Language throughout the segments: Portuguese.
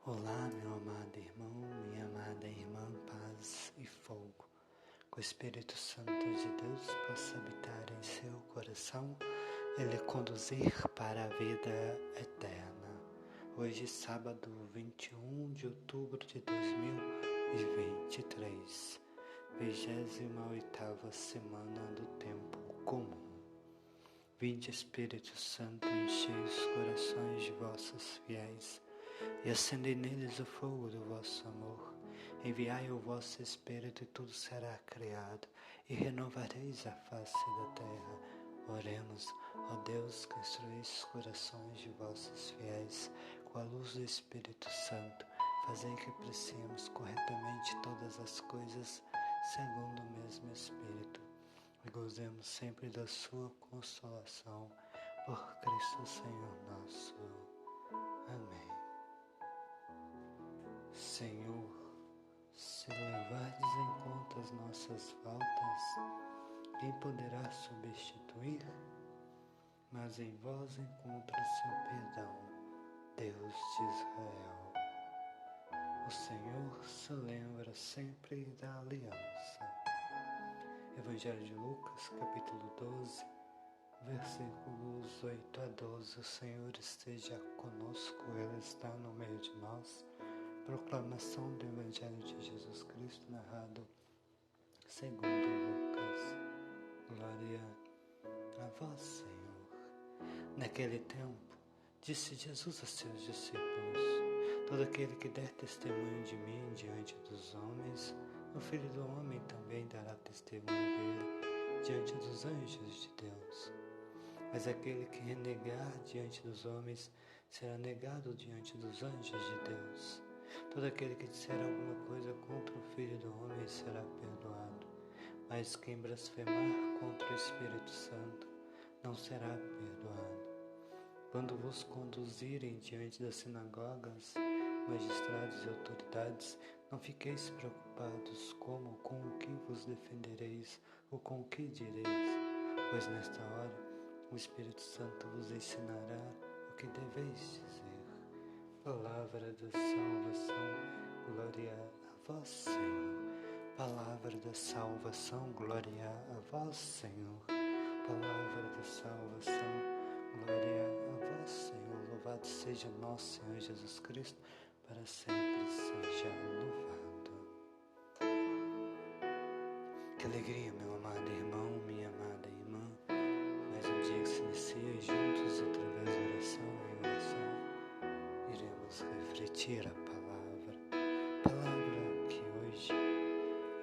Olá, meu amado irmão, minha amada irmã, paz e fogo. Que o Espírito Santo de Deus possa habitar em seu coração e lhe conduzir para a vida eterna. Hoje, sábado 21 de outubro de 2023, 28ª semana do tempo comum. Vinde, Espírito Santo, enchei os corações de vossos fiéis e acendei neles o fogo do vosso amor. Enviai o vosso Espírito e tudo será criado, e renovareis a face da terra. Oremos, ó Deus, que instruís os corações de vossos fiéis com a luz do Espírito Santo. Fazei que apreciemos corretamente todas as coisas segundo o mesmo Espírito, e gozemos sempre da sua consolação. Por Cristo Senhor nosso. Amém. Senhor, se levardes em conta as nossas faltas, quem poderá substituir? Mas em vós encontra-se o perdão, Deus de Israel. O Senhor se lembra sempre da aliança. Evangelho de Lucas, capítulo 12, versículos 8 a 12. O Senhor esteja conosco, Ele está no meio de nós. Proclamação do Evangelho de Jesus Cristo, narrado segundo Lucas. Glória a vós, Senhor. Naquele tempo, disse Jesus a seus discípulos: todo aquele que der testemunho de mim diante dos homens, o Filho do Homem também dará testemunho dele diante dos anjos de Deus. Mas aquele que renegar diante dos homens será negado diante dos anjos de Deus. Todo aquele que disser alguma coisa contra o Filho do Homem será perdoado, mas quem blasfemar contra o Espírito Santo não será perdoado. Quando vos conduzirem diante das sinagogas, magistrados e autoridades, não fiqueis preocupados como com o que vos defendereis ou com o que direis, pois nesta hora o Espírito Santo vos ensinará o que deveis dizer. Palavra da salvação, glória a vós, Senhor. Palavra da salvação, glória a vós, Senhor. Palavra da salvação, glória a vós, Senhor. Louvado seja nosso Senhor Jesus Cristo, para sempre seja louvado. Que alegria, meu amado irmão, minha amada irmã. Mais um dia que se inicia e juntos, através da oração e oração, iremos refletir a palavra que hoje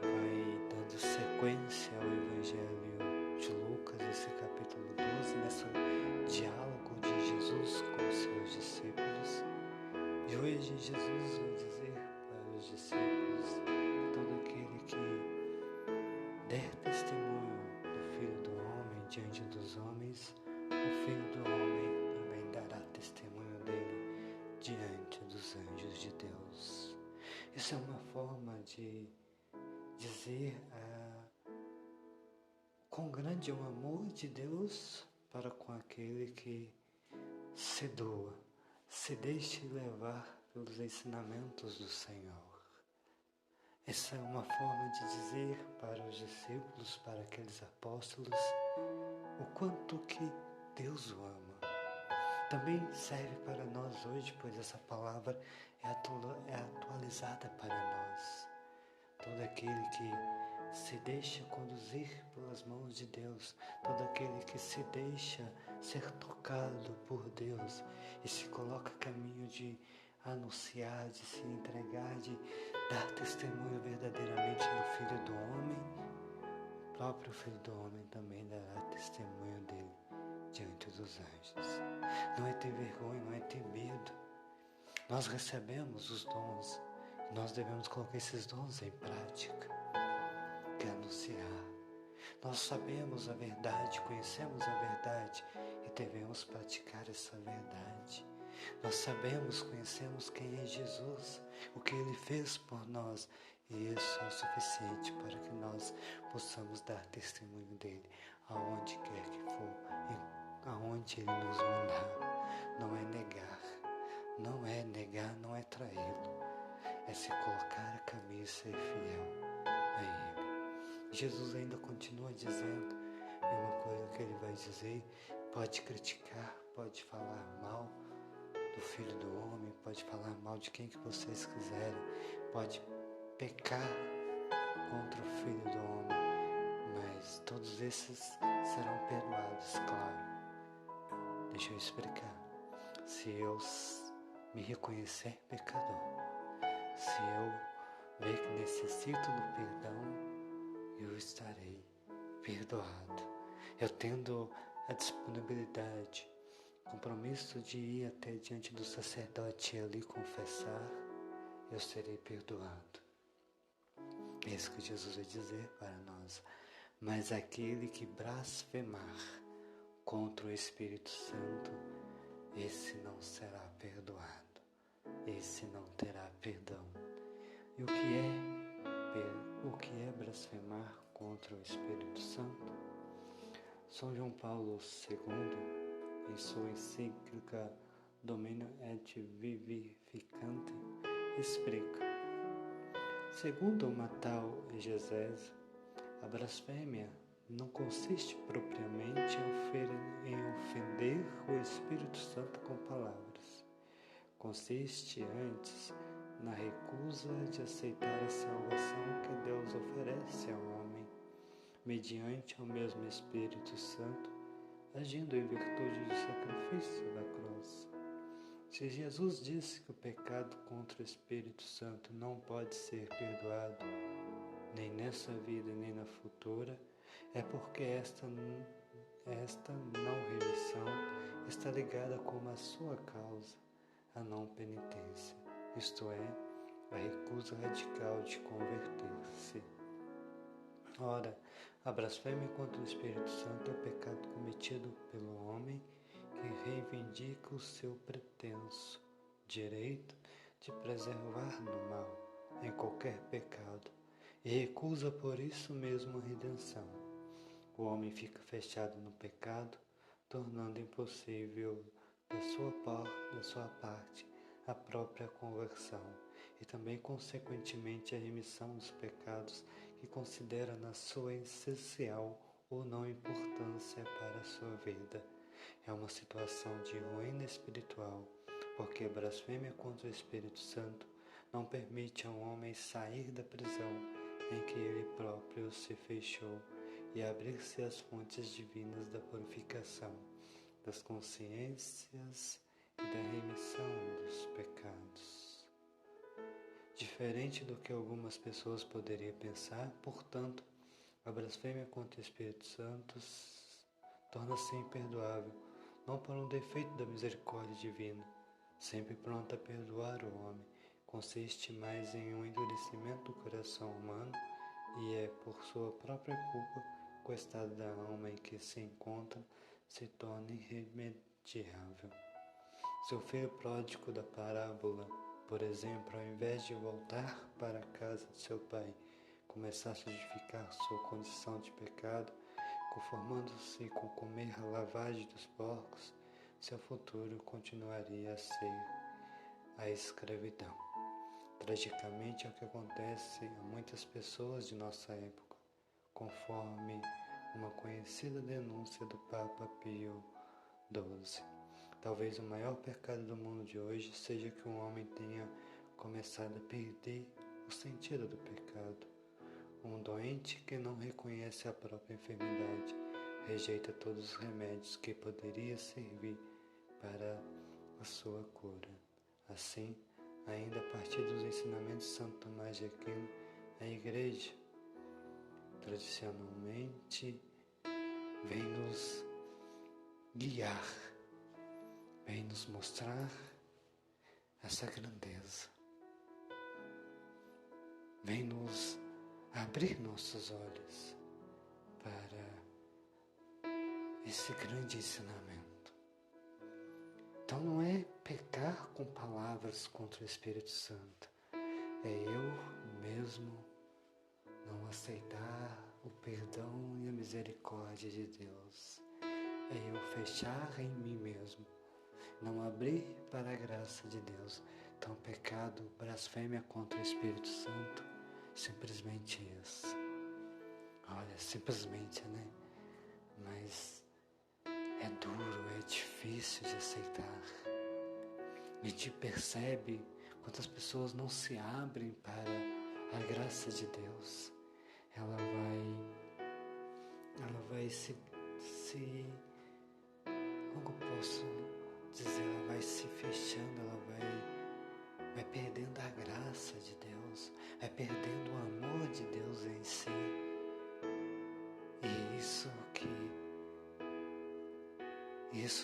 vai dando sequência ao Evangelho de Lucas, esse capítulo 12, nesse diálogo de Jesus com seus discípulos. E hoje Jesus vai dizer para os discípulos: todo aquele que der testemunho do Filho do Homem diante dos homens, o Filho do Homem também dará testemunho dele diante dos anjos de Deus. Isso é uma forma de dizer quão grande é o amor de Deus para com aquele que se doa, se deixe levar pelos ensinamentos do Senhor. Essa é uma forma de dizer para os discípulos, para aqueles apóstolos, o quanto que Deus o ama. Também serve para nós hoje, pois essa palavra é atualizada para nós. Todo aquele que se deixa conduzir pelas mãos de Deus, todo aquele que se deixa ser tocado por Deus e se coloca a caminho de anunciar, de se entregar, de dar testemunho verdadeiramente do Filho do Homem, o próprio Filho do Homem também dará testemunho dele diante dos anjos. Não é ter vergonha, não é ter medo. Nós recebemos os dons, nós devemos colocar esses dons em prática, que é anunciar. Nós sabemos a verdade, conhecemos a verdade e devemos praticar essa verdade. Nós sabemos, conhecemos quem é Jesus, o que Ele fez por nós, e isso é o suficiente para que nós possamos dar testemunho dEle, aonde quer que for, aonde Ele nos mandar. Não é negar, não é negar, não é traí-lo, é se colocar a caminho e ser fiel a Ele. Jesus ainda continua dizendo, e uma coisa que Ele vai dizer, pode criticar, pode falar mal do Filho do Homem, pode falar mal de quem que vocês quiserem, pode pecar contra o Filho do Homem, mas todos esses serão perdoados, claro. Deixa eu explicar. Se eu me reconhecer pecador, se eu ver que necessito do perdão, eu estarei perdoado. Eu tendo a disponibilidade, compromisso de ir até diante do sacerdote e ali confessar, eu serei perdoado. É isso que Jesus vai dizer para nós. Mas aquele que blasfemar contra o Espírito Santo, esse não será perdoado, esse não terá perdão. E o que é blasfemar contra o Espírito Santo? São João Paulo II, em sua encíclica Domino et Vivificante, explica: segundo uma tal exegese, a blasfêmia não consiste propriamente em ofender o Espírito Santo com palavras. Consiste antes na recusa de aceitar a salvação que Deus oferece ao homem, mediante o mesmo Espírito Santo, agindo em virtude do sacrifício da cruz. Se Jesus disse que o pecado contra o Espírito Santo não pode ser perdoado, nem nessa vida nem na futura, é porque esta não remissão está ligada como a sua causa, a não penitência, isto é, a recusa radical de converter-se. Ora, a blasfêmia contra o Espírito Santo é o pecado cometido pelo homem que reivindica o seu pretenso direito de preservar no mal, em qualquer pecado, e recusa por isso mesmo a redenção. O homem fica fechado no pecado, tornando impossível da sua parte a própria conversão e também, consequentemente, a remissão dos pecados que considera na sua essencial ou não importância para a sua vida. É uma situação de ruína espiritual, porque a blasfêmia contra o Espírito Santo não permite ao homem sair da prisão em que ele próprio se fechou e abrir-se às fontes divinas da purificação das consciências e da remissão dos pecados. Diferente do que algumas pessoas poderiam pensar, portanto, a blasfêmia contra o Espírito Santo torna-se imperdoável, não por um defeito da misericórdia divina, sempre pronta a perdoar o homem, consiste mais em um endurecimento do coração humano e é por sua própria culpa que o estado da alma em que se encontra se torna irremediável. Seu filho pródigo da parábola, por exemplo, ao invés de voltar para a casa de seu pai, começasse a justificar sua condição de pecado, conformando-se com comer a lavagem dos porcos, seu futuro continuaria a ser a escravidão. Tragicamente é o que acontece a muitas pessoas de nossa época, conforme uma conhecida denúncia do Papa Pio XII. Talvez o maior pecado do mundo de hoje seja que um homem tenha começado a perder o sentido do pecado. Um doente que não reconhece a própria enfermidade, rejeita todos os remédios que poderiam servir para a sua cura. Assim, ainda a partir dos ensinamentos de Santo Tomás de Aquino, a Igreja, tradicionalmente, vem nos guiar, vem nos mostrar essa grandeza, vem nos abrir nossos olhos para esse grande ensinamento. Então não é pecar com palavras contra o Espírito Santo, é eu mesmo não aceitar o perdão e a misericórdia de Deus, é eu fechar em mim mesmo, não abrir para a graça de Deus. Então, pecado, blasfêmia contra o Espírito Santo, simplesmente isso. Olha, simplesmente, né? Mas é duro, é difícil de aceitar. A gente percebe quantas pessoas não se abrem para a graça de Deus. Ela vai se como eu posso dizer, ela vai se fechando, ela vai perdendo a graça de Deus, vai perdendo o amor de Deus em si. E isso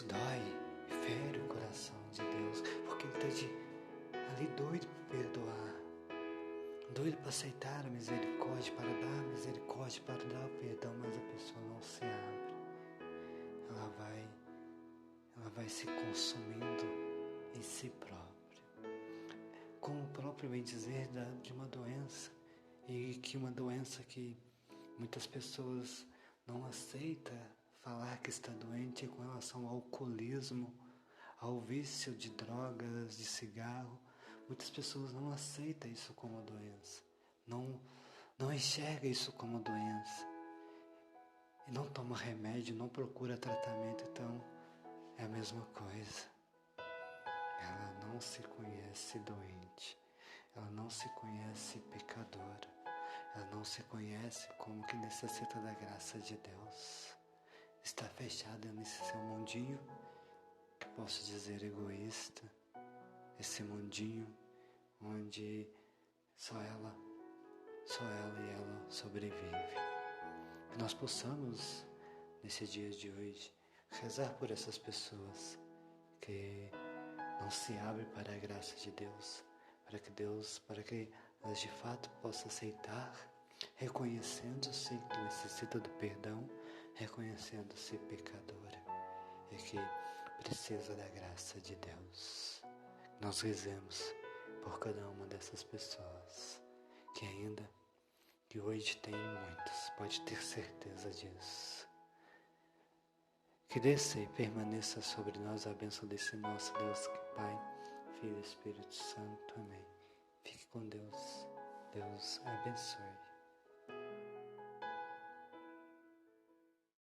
dói, fere o coração de Deus, porque Ele está ali doido para perdoar, doido para aceitar a misericórdia, para dar a misericórdia, para dar o perdão, mas a pessoa não se abre. Ela vai se consumindo em si própria, como o próprio bem dizer de uma doença, e que uma doença que muitas pessoas não aceitam falar que está doente com relação ao alcoolismo, ao vício de drogas, de cigarro. Muitas pessoas não aceitam isso como doença, não enxerga isso como doença, e não toma remédio, não procura tratamento. Então é a mesma coisa. Ela não se conhece doente, ela não se conhece pecadora, ela não se conhece como que necessita da graça de Deus. Está fechada nesse seu mundinho, que posso dizer egoísta, esse mundinho onde só ela e ela sobrevive. Que nós possamos, nesse dia de hoje, rezar por essas pessoas que não se abrem para a graça de Deus, para que elas de fato possam aceitar, reconhecendo-se que necessita do perdão, reconhecendo-se pecadora e que precisa da graça de Deus. Nós rezemos por cada uma dessas pessoas, que hoje tem muitas, pode ter certeza disso. Que desça e permaneça sobre nós a bênção desse nosso Deus, Pai, Filho e Espírito Santo. Amém. Fique com Deus. Deus abençoe.